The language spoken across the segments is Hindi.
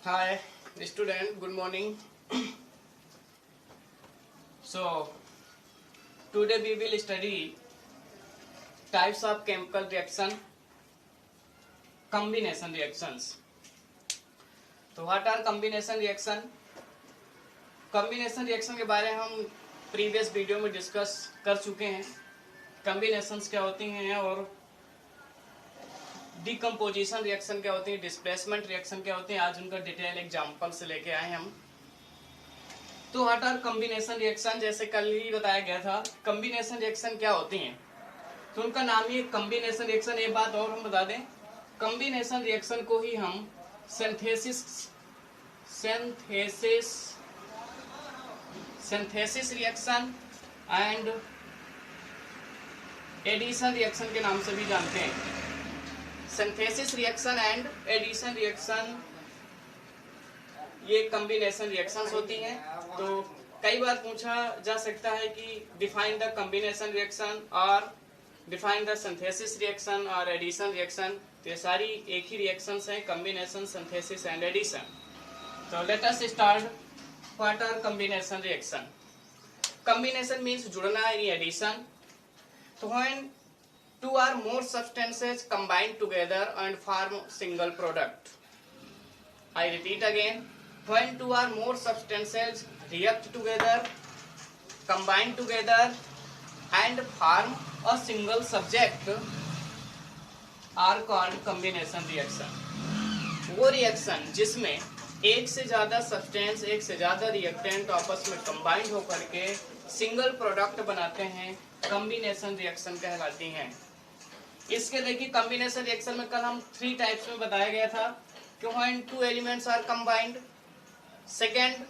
Hi, student. Good morning. So, today we will study types of chemical reaction, combination reactions. तो what are combination reaction? combination reaction के बारे में हम प्रीवियस वीडियो में डिस्कस कर चुके हैं. combinations क्या होती हैं और डिकम्पोजिशन रिएक्शन क्या होती है, डिस्प्लेसमेंट रिएक्शन क्या होती है, आज उनका डिटेल एग्जांपल से लेके आए हम. तो व्हाट आर कॉम्बिनेशन रिएक्शन, जैसे कल ही बताया गया था कॉम्बिनेशन रिएक्शन क्या होती हैं. तो उनका नाम ही कॉम्बिनेशन रिएक्शन. एक बात और हम बता दें, कॉम्बिनेशन रिएक्शन को ही हम synthesis reaction and addition reaction के नाम से भी जानते हैं. Synthesis reaction and addition reaction ये कॉम्बिनेशन रिएक्शंस होती हैं. तो कई बार पूछा जा सकता है कि डिफाइन द कॉम्बिनेशन रिएक्शन और डिफाइन द सिंथेसिस रिएक्शन और एडिशन रिएक्शन. तो ये सारी एक ही रिएक्शंस हैं, कॉम्बिनेशन, सिंथेसिस एंड एडिशन. तो let us start. What are combination reaction? Combination means जुड़ना इन एडिशन. तो when two or more substances combine together and form single product. I repeat again, when two or more substances react together, combine together and form a single subject are called combination reaction. वो रिएक्शन जिसमें एक से ज्यादा सब्सटेंस, एक से ज्यादा रिएक्टेंट आपस में कंबाइंड होकर के सिंगल प्रोडक्ट बनाते हैं, कॉम्बिनेशन रिएक्शन कहलाती हैं. इसके देखिए कॉम्बिनेशन रिएक्शन में कल हम 3 टाइप्स में बताया गया था कि when 2 elements are combined, second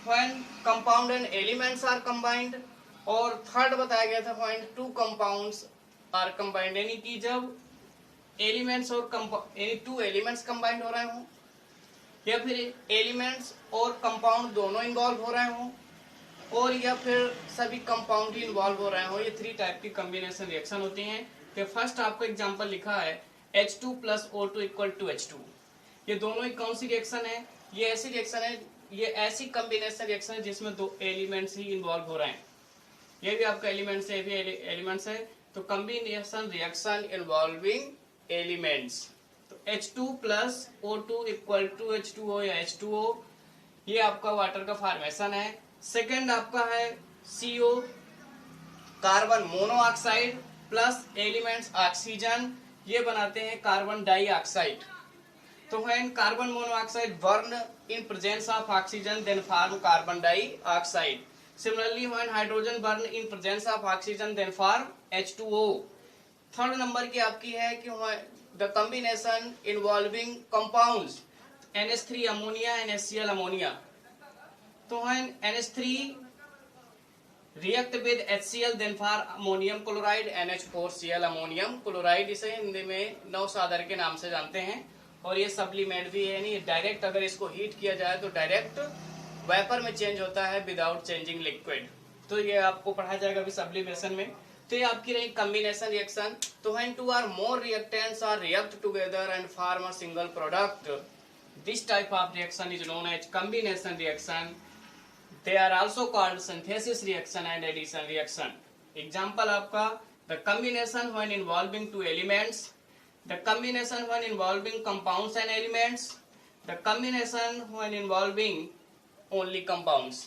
when compound and elements are combined, और थर्ड बताया गया था व्हेन 2 कंपाउंड्स आर कंबाइंड. यानी कि जब एलिमेंट्स और 2 एलिमेंट्स कंबाइंड हो रहे हों या फिर एलिमेंट्स और कंपाउंड दोनों इन्वॉल्व हो रहे हों और या फिर सभी कंपाउंड ही इन्वॉल्व हो रहे हों. ये 3 टाइप की कॉम्बिनेशन रिएक्शन होती हैं. तो फर्स्ट आपको एग्जांपल लिखा है H2 + O2 = H2. ये दोनों ही कौन सी रिएक्शन है? ये ऐसी रिएक्शन है, ये ऐसी कॉम्बिनेशन रिएक्शन है जिसमें 2 एलिमेंट्स ही इन्वॉल्व हो रहे हैं. ये भी आपका एलिमेंट्स है, ये भी एलिमेंट्स है. तो कॉम्बिनेशन रिएक्शन इन्वॉल्विंग एलिमेंट्स. तो H2 + O2 = H2O या H2O, ये आपका वाटर का फॉर्मेशन है. सेकेंड आपका है CO, carbon monoxide plus elements oxygen, ये बनाते हैं कार्बन डाइऑक्साइड. तो when carbon monoxide burn in presence of oxygen then form carbon dioxide. Similarly when hydrogen burn in presence of oxygen then form H2O. Third number की आपकी है कि the combination involving compounds NH3 ammonia, NaCl ammonia. तो when NH3 react with HCl then for ammonium chloride NH4Cl ammonium chloride. इसे हिंदी में नवसादर के नाम से जानते हैं और ये सप्लीमेंट भी है. यानी डायरेक्ट अगर इसको हीट किया जाए तो डायरेक्ट वेपर में चेंज होता है विदाउट चेंजिंग लिक्विड. तो ये आपको पढ़ाया जाएगा अभी सब्लिमेशन में. तो ये आपकी रही कॉम्बिनेशन रिएक्शन. तो when 2 or more reactants are react together and form a single product, this type of reaction is known as combination reaction. They are also called synthesis reaction and addition reaction. Example आपका the combination when involving 2 elements, the combination when involving compounds and elements, the combination when involving only compounds.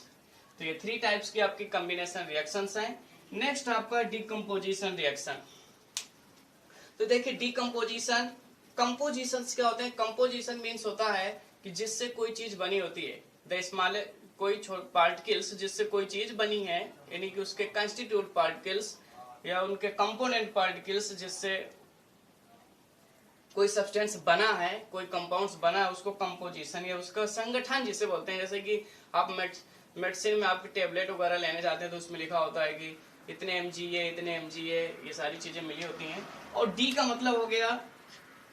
तो ये 3 टाइप्स की आपकी combination reactions हैं. नेक्स्ट आपका decomposition reaction. तो देखिए decomposition, compositions क्या होते हैं? composition means होता है कि जिससे कोई चीज बनी होती है. The small कोई पार्टिकल्स जिससे कोई चीज बनी है, यानी कि उसके कंस्टिट्यूट पार्टिकल्स या उनके कंपोनेंट पार्टिकल्स जिससे कोई सब्सटेंस बना है, कोई कंपाउंड्स बना है, उसको कंपोजिशन या उसका संगठन जिसे बोलते हैं. जैसे कि आप मेडिसिन में आपकी टेबलेट वगैरह लेने जाते हैं तो उसमें लिखा होता है कि इतने mga, इतने mga, ये सारी चीजें मिली होती हैं. और डी का मतलब हो गया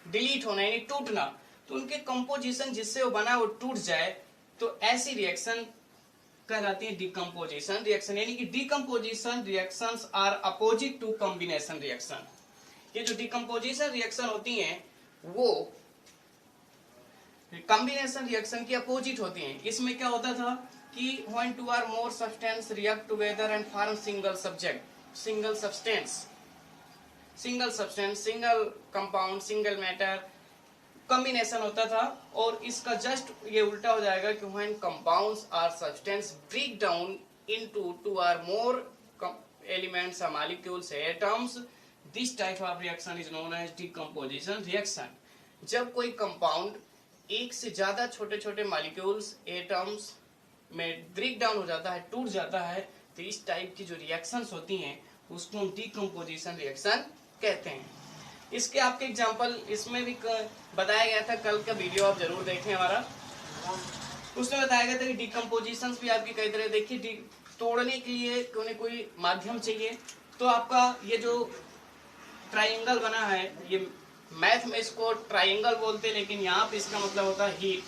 डिलीट होना, यानी टूटना. तो उनके कंपोजिशन जिससे वो बना वो टूट जाए, तो ऐसी रिएक्शन कहलाती है डिकम्पोजिशन रिएक्शन. यानी कि decomposition reactions are opposite to combination reaction. ये जो डिकम्पोजिशन रिएक्शन होती हैं वो कॉम्बिनेशन रिएक्शन की अपोजिट होती हैं। इसमें क्या होता था कि when two or more substance react together and form single substance, single compound, single matter combination होता था। और इसका जस्ट ये उल्टा हो जाएगा कि when compounds or substance break down into two or more elements or molecules or atoms, this type of reaction is known as decomposition reaction। जब कोई कंपाउंड एक से ज्यादा छोटे छोटे मॉलिक्यूल्स एटम्स में ब्रेक डाउन हो जाता है, टूट जाता है, तो इस टाइप की जो रिएक्शंस होती हैं उसको हम डिकम्पोजिशन रिएक्शन कहते हैं। इसके आपके एग्जांपल इसमें भी बताया गया था, कल का वीडियो आप जरूर देखें हमारा, उसमें बताया गया था कि डिकम्पोजिशन भी आपकी कई तरह। देखिए तोड़ने के लिए कोई माध्यम चाहिए, तो आपका ये जो ट्राइंगल बना है, ये मैथ में इसको ट्राइंगल बोलते हैं, लेकिन यहाँ पे इसका मतलब होता है हीट।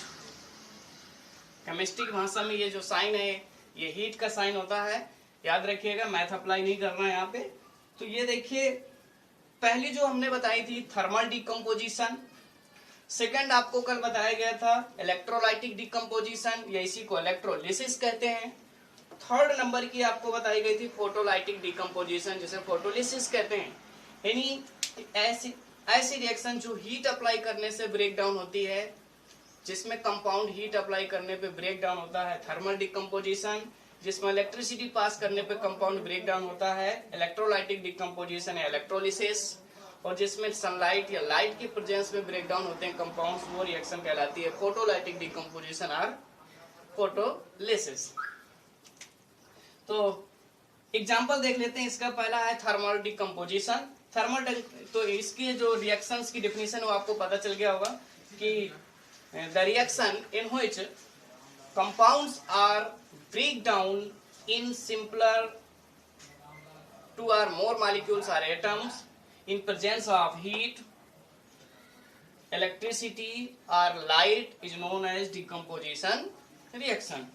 केमिस्ट्री की भाषा में ये जो साइन है ये हीट का साइन होता है, याद रखिएगा, मैथ अप्लाई नहीं करना है यहाँ पे। तो ये देखिए पहली जो हमने बताई थी थर्मल डिकम्पोजिशन, सेकंड आपको कल बताया गया था इलेक्ट्रोलाइटिक डिकम्पोजिशन, या इसी को इलेक्ट्रोलिसिस कहते हैं। थर्ड नंबर की आपको बताई गई थी फोटोलाइटिक डिकम्पोजिशन, जिसे फोटोलिसिस कहते हैं। यानी ऐसी रिएक्शन जो हीट अप्लाई करने से ब्रेक डाउन होती है, जिसमें कंपाउंड हीट अप्लाई करने पे ब्रेक डाउन होता है, थर्मल डिकम्पोजिशन। जिसमें इलेक्ट्रिसिटी पास करने पे कंपाउंड ब्रेक डाउन होता है, इलेक्ट्रोलाइटिक डिकम्पोजिशन या इलेक्ट्रोलिसिस। और जिसमें सनलाइट या लाइट के प्रेजेंस में ब्रेक डाउन होते हैं कंपाउंड्स, वो रिएक्शन कहलाती है फोटोलाइटिक डिकम्पोजिशन और फोटोलिसिस। तो एग्जांपल देख लेते हैं। इसका पहला है थर्मल डिकम्पोजिशन। तो इसके जो रिएक्शंस की डेफिनेशन वो आपको पता चल गया होगा कि the reaction in which compounds are break down in simpler two or more molecules or atoms in presence of heat, electricity or light is known as decomposition reaction।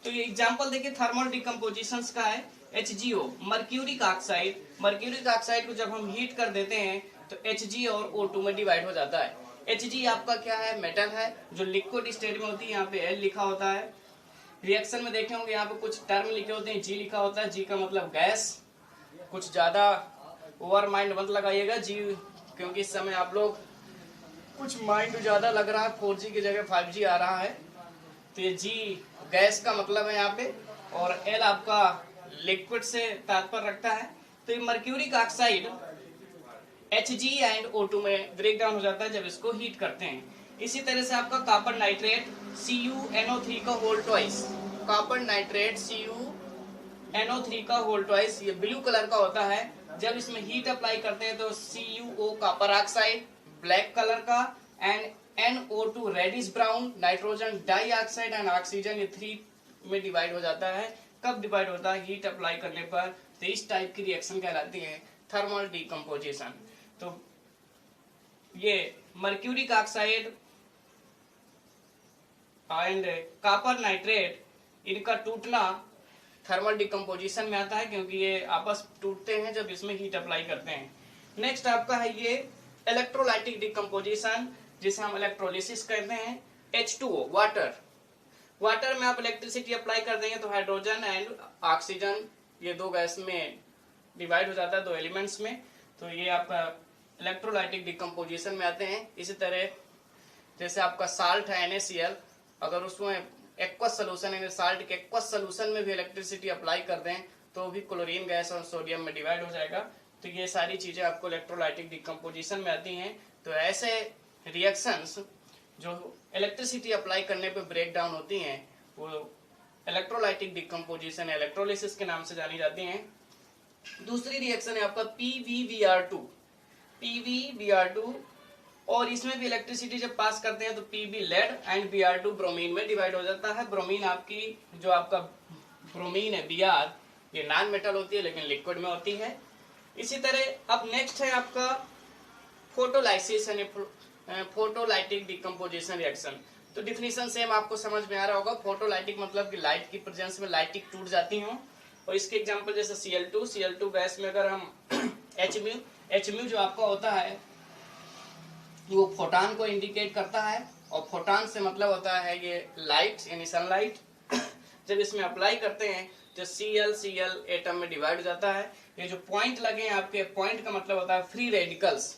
तो ये एग्जांपल देखिए थर्मल डिकम्पोजिशन का है HgO, mercuric oxide. Mercuric oxide को जब हम हीट कर देते हैं तो Hg और O2 में डिवाइड हो जाता है। Hg आपका क्या है, मेटल है जो लिक्विड स्टेट में होती है, यहाँ पे L लिखा होता है। रिएक्शन में देखे होंगे यहाँ पे कुछ टर्म लिखे होते हैं, G लिखा होता है, G का मतलब गैस। कुछ ज्यादा ओवर माइंड मत लगाइएगा G, क्योंकि इस समय आप लोग कुछ माइंड ज्यादा लग रहा है, 4G की जगह 5G आ रहा है। तो ये G गैस का मतलब है यहाँ पे, और L आपका लिक्विड से तात्पर्य रखता है। तो ये mercuric oxide Hg and O2 में ब्रेक डाउन हो जाता है जब इसको हीट करते हैं। इसी तरह से आपका कॉपर नाइट्रेट CuNO3 का whole twice, copper nitrate CuNO3 का होल ट्वाइस, ये ब्लू कलर का होता है। जब इसमें हीट अप्लाई करते हैं तो CuO copper oxide black colour का, and NO2 reddish brown, nitrogen dioxide and oxygen, ये 3 में डिवाइड हो जाता है। कब डिवाइड होता है, हीट अप्लाई करने पर। तो इस टाइप की रिएक्शन कहलाती है थर्मल डिकम्पोजिशन। तो ये mercuric oxide and copper nitrate, इनका टूटना थर्मल डिकम्पोजिशन में आता है, क्योंकि ये आपस टूटते हैं जब इसमें हीट अप्लाई करते हैं। नेक्स्ट आपका है ये इलेक्ट्रोलाइटिक डिकम्पोजिशन, जिसे हम इलेक्ट्रोलिसिस कहते हैं। H2O वाटर, वाटर में आप इलेक्ट्रिसिटी अप्लाई कर देंगे तो हाइड्रोजन एंड ऑक्सीजन, ये दो गैस में डिवाइड हो जाता है, 2 एलिमेंट्स में। तो ये आपका इलेक्ट्रोलाइटिक डिकम्पोजिशन में आते हैं। इसी तरह जैसे आपका साल्ट है NaCl, अगर उसमें एक्वस सोल्यूशन है, साल्ट के एक्वस सोल्यूशन में भी इलेक्ट्रिसिटी अप्लाई कर दें तो भी क्लोरीन गैस और सोडियम में डिवाइड हो जाएगा। तो ये सारी चीजें आपको इलेक्ट्रोलाइटिक डिकम्पोजिशन में आती हैं। तो ऐसे रिएक्शंस जो इलेक्ट्रिसिटी अप्लाई करने पे ब्रेक डाउन होती हैं वो इलेक्ट्रोलाइटिक डिकम्पोजिशन इलेक्ट्रोलिसिस के नाम से जानी जाती हैं। दूसरी रिएक्शन है आपका PbBr2, PbBr2, और इसमें भी इलेक्ट्रिसिटी जब पास करते हैं तो Pb lead and Br2 bromine में डिवाइड हो जाता है। ब्रोमीन आपकी जो आपका ब्रोमीन है Br, ये नॉन मेटल होती है लेकिन लिक्विड में होती है। इसी तरह अब नेक्स्ट है आपका फोटोलाइसिस यानी फोटोलाइटिक डिकम्पोजिशन रिएक्शन। तो डिफिनीशन सेम आपको समझ में आ रहा होगा। फोटोलाइटिक मतलब कि लाइट की प्रेजेंस में लाइटिक टूट जाती हो। और इसके एग्जांपल जैसे Cl2 गैस में अगर हम Hmu जो आपका होता है वो फोटॉन को इंडिकेट करता है, और फोटॉन से मतलब होता है ये लाइट यानी सनलाइट। जब इसमें अप्लाई करते हैं जो Cl एटम में डिवाइड हो जाता है। ये जो पॉइंट लगे हैं आपके, पॉइंट का मतलब होता है फ्री रेडिकल्स,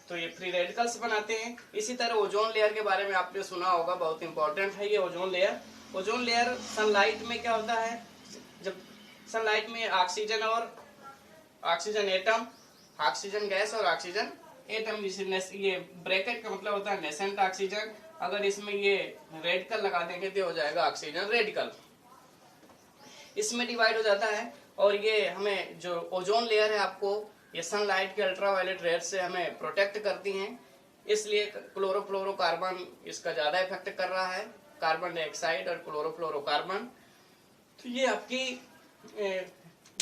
तो ये फ्री रेडिकल्स बनाते हैं। इसी तरह ओजोन लेयर के बारे में आपने सुना होगा, बहुत इंपॉर्टेंट है ये ozone layer. Ozone layer sunlight में क्या होता है, जब सनलाइट में ऑक्सीजन और ऑक्सीजन एटम, ऑक्सीजन गैस और ऑक्सीजन एटम, ये ब्रैकेट का मतलब होता है नेसेंट ऑक्सीजन, अगर इसमें ये रेडिकल लगा देंगे तो हो जाएगा ऑक्सीजन रेडिकल, इसमें डिवाइड हो जाता है। और ये हमें जो ओजोन लेयर है आपको ये सनलाइट के अल्ट्रावायलेट रेज से हमें प्रोटेक्ट करती हैं, इसलिए क्लोरोफ्लोरोकार्बन इसका ज्यादा इफेक्ट कर रहा है, कार्बन डाइऑक्साइड और क्लोरोफ्लोरोकार्बन। तो ये आपकी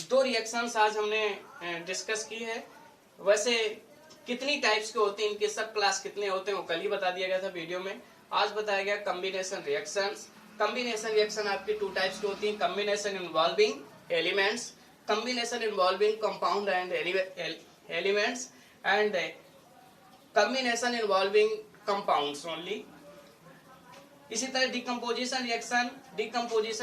दो रिएक्शंस आज हमने डिस्कस की है। वैसे कितनी टाइप्स के होते हैं, इनके सब क्लास कितने होते हैं वो कल ही बता दिया गया था वीडियो में। आज बताया गया कॉम्बिनेशन रिएक्शंस। कॉम्बिनेशन रिएक्शन आपकी टू टाइप्स की होती है, combination involving elements, combination involving compound and elements, and combination involving compounds only. इसी तरह डिकम्पोजिशन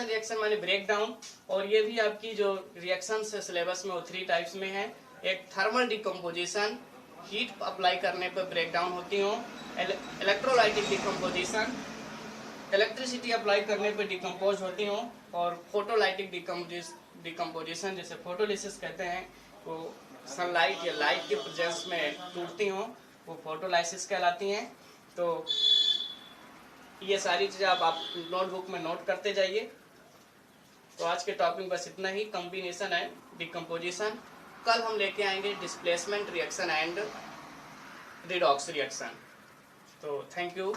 रिएक्शन माने ब्रेक डाउन, और ये भी आपकी जो रिएक्शंस है सिलेबस में वो 3 टाइप्स में है। एक थर्मल डिकम्पोजिशन, हीट अप्लाई करने पर ब्रेक डाउन होती हो, इलेक्ट्रोलाइटिक डिकम्पोजिशन, इलेक्ट्रिसिटी अप्लाई करने पर डिकम्पोज होती हो, और फोटोलाइटिक डिकम्पोजिशन जिसे फोटोलिसिस कहते हैं, वो सनलाइट या लाइट के प्रेजेंस में टूटती हो, वो फोटोलाइसिस कहलाती हैं। तो ये सारी चीज़ें आप नोटबुक में नोट करते जाइए। तो आज के टॉपिक बस इतना ही, कॉम्बिनेशन एंड डिकम्पोजिशन। कल हम लेके आएंगे displacement reaction and redox reaction. तो थैंक यू।